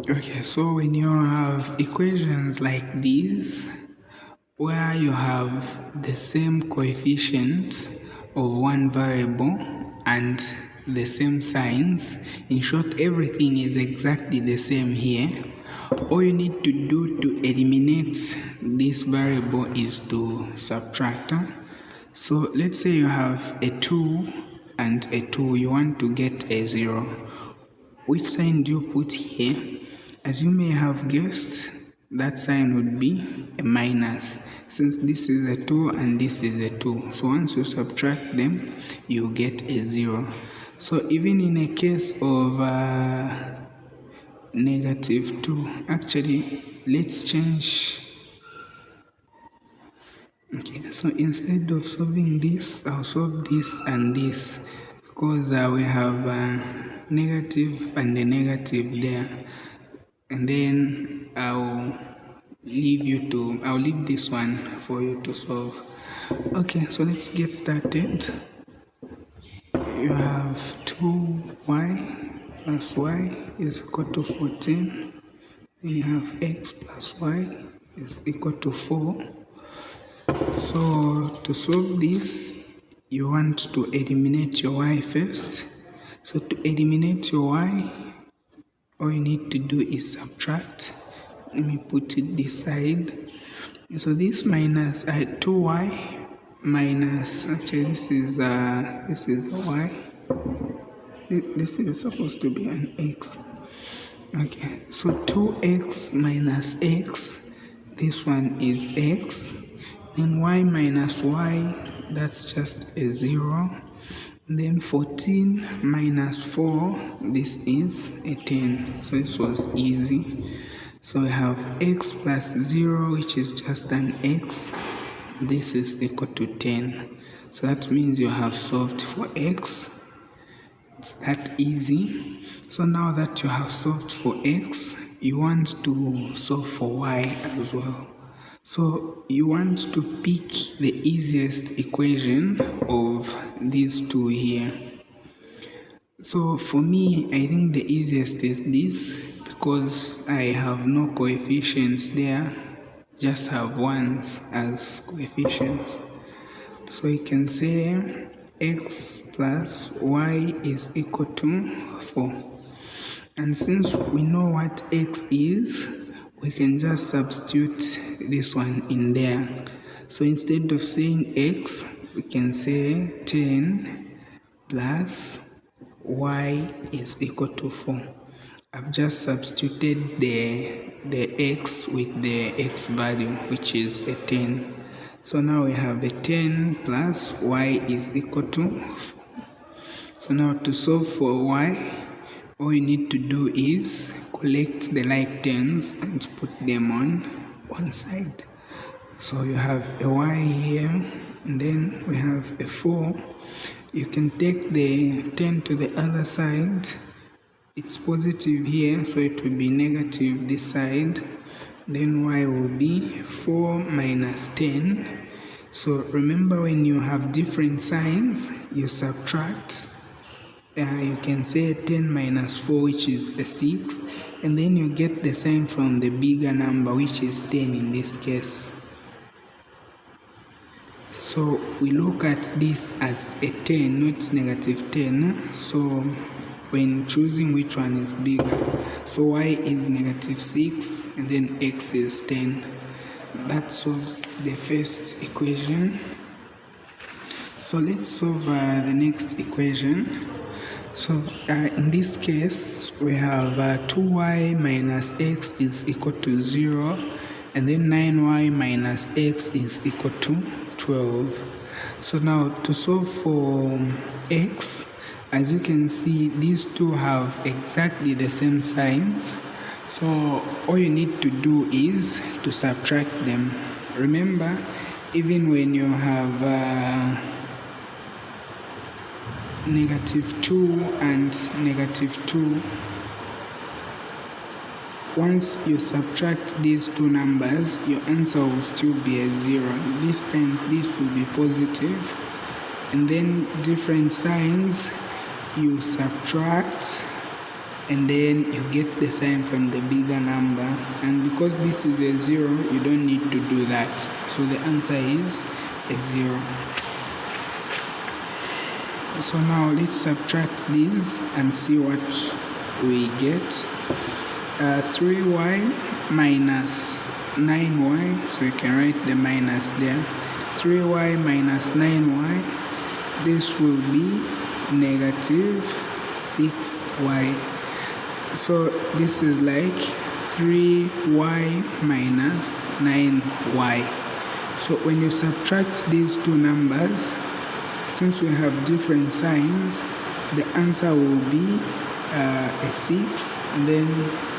Okay, so when you have equations like these, where you have the same coefficient of one variable and the same signs, in short, everything is exactly the same here. All you need to do to eliminate this variable is to subtract. So let's say you have a 2 and a 2, you want to get a 0. Which sign do you put here? As you may have guessed, that sign would be a minus, since this is a 2 and this is a 2. So once you subtract them, you get a 0. So even in a case of negative 2, actually, let's change. Okay, so instead of solving this, I'll solve this and this, because we have negative and a negative there. And then I'll leave this one for you to solve. Okay, so let's get started. You have 2y plus y is equal to 14. Then you have x plus y is equal to 4. So to solve this, you want to eliminate your y first. So to eliminate your y, all you need to do is subtract. Let me put it this side. So this minus 2y minus, actually this is a y. This is supposed to be an x. Okay, so 2x minus x, this one is x. Then y minus y, that's just a 0. Then 14 minus 4, this is a 10. So this was easy. So we have x plus 0, which is just an x. This is equal to 10. So that means you have solved for x. It's that easy. So now that you have solved for x, you want to solve for y as well. So you want to pick the easiest equation of these two here. So for me, I think the easiest is this, because I have no coefficients there, just have ones as coefficients. So you can say x plus y is equal to 4. And since we know what x is, we can just substitute this one in there. So instead of saying x, we can say 10 plus y is equal to 4. I've just substituted the x with the x value, which is a 10. So now we have a 10 plus y is equal to 4. So now to solve for y, all you need to do is collect the like terms and put them on one side. So you have a y here, and then we have a 4. You can take the 10 to the other side. It's positive here, so it will be negative this side. Then y will be 4 minus 10. So remember, when you have different signs, you subtract. You can say 10 minus 4, which is a 6. And then you get the sign from the bigger number, which is 10 in this case. So we look at this as a 10, not negative 10. So when choosing which one is bigger, so y is negative 6 and then x is 10. That solves the first equation. So let's solve the next equation. So in this case, we have 2y minus x is equal to 0, and then 9y minus x is equal to 12. So now to solve for x, as you can see, these two have exactly the same signs. So all you need to do is to subtract them. Remember, even when you have negative 2 and negative 2, once you subtract these two numbers, your answer will still be a 0. This times this will be positive, and then different signs, you subtract and then you get the sign from the bigger number, and because this is a 0, you don't need to do that. So the answer is a 0. So now let's subtract these and see what we get. 3y minus 9y, so you can write the minus there. 3y minus 9y, this will be negative 6y. So this is like 3y minus 9y. So when you subtract these two numbers, since we have different signs, the answer will be a 6 and then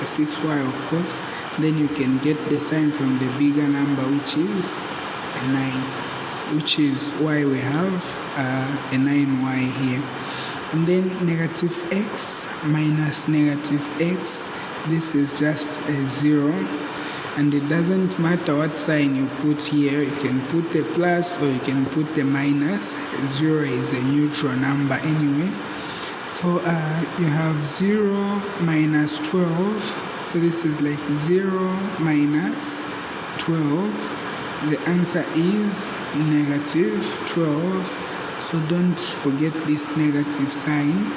a 6y, of course. Then you can get the sign from the bigger number, which is a 9, which is why we have a 9y here. And then negative x minus negative x, this is just a 0. And it doesn't matter what sign you put here. You can put the plus or you can put the minus. 0 is a neutral number anyway. So you have 0 minus 12. So this is like 0 minus 12. The answer is negative 12. So don't forget this negative sign.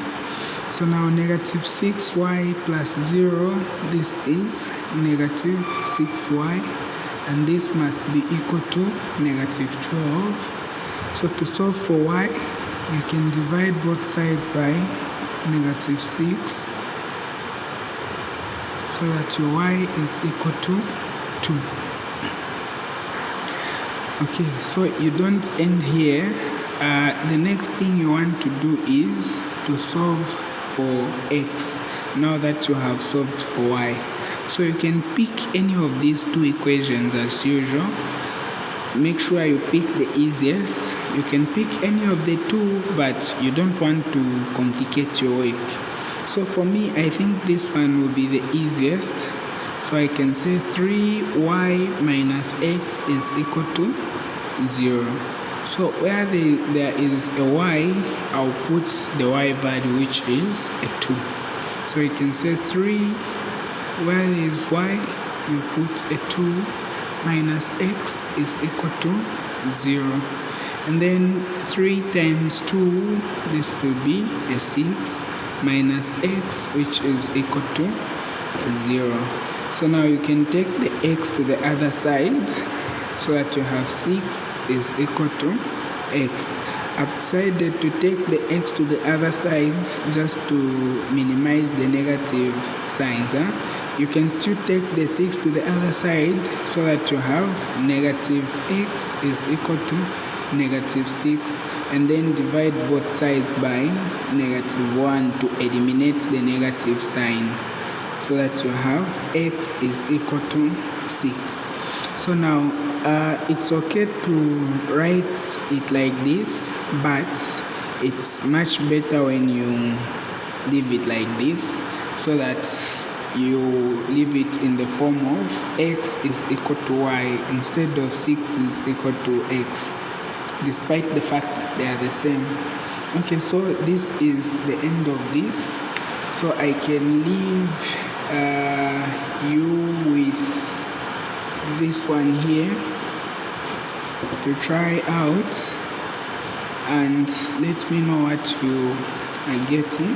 So now negative 6y plus 0, this is negative 6y, and this must be equal to negative 12. So to solve for y, you can divide both sides by negative 6, so that your y is equal to 2. Okay, so you don't end here. The next thing you want to do is to solve for x, now that you have solved for y. So you can pick any of these two equations as usual. Make sure you pick the easiest. You can pick any of the two, but you don't want to complicate your work. So for me, I think this one will be the easiest. So I can say 3y minus x is equal to 0. So where there is a y, I'll put the y value, which is a 2. So you can say 3, where there is y, you put a 2, minus x is equal to 0. And then 3 times 2, this will be a 6, minus x, which is equal to 0. So now you can take the x to the other side, so that you have 6 is equal to x. I've decided to take the x to the other side just to minimize the negative signs. You can still take the 6 to the other side, so that you have negative x is equal to negative 6, and then divide both sides by negative 1 to eliminate the negative sign, so that you have x is equal to 6. So now it's okay to write it like this, but it's much better when you leave it like this, so that you leave it in the form of x is equal to y instead of 6 is equal to x, despite the fact that they are the same. Okay, so this is the end of this. So I can leave you with this one here to try out, and let me know what you are getting.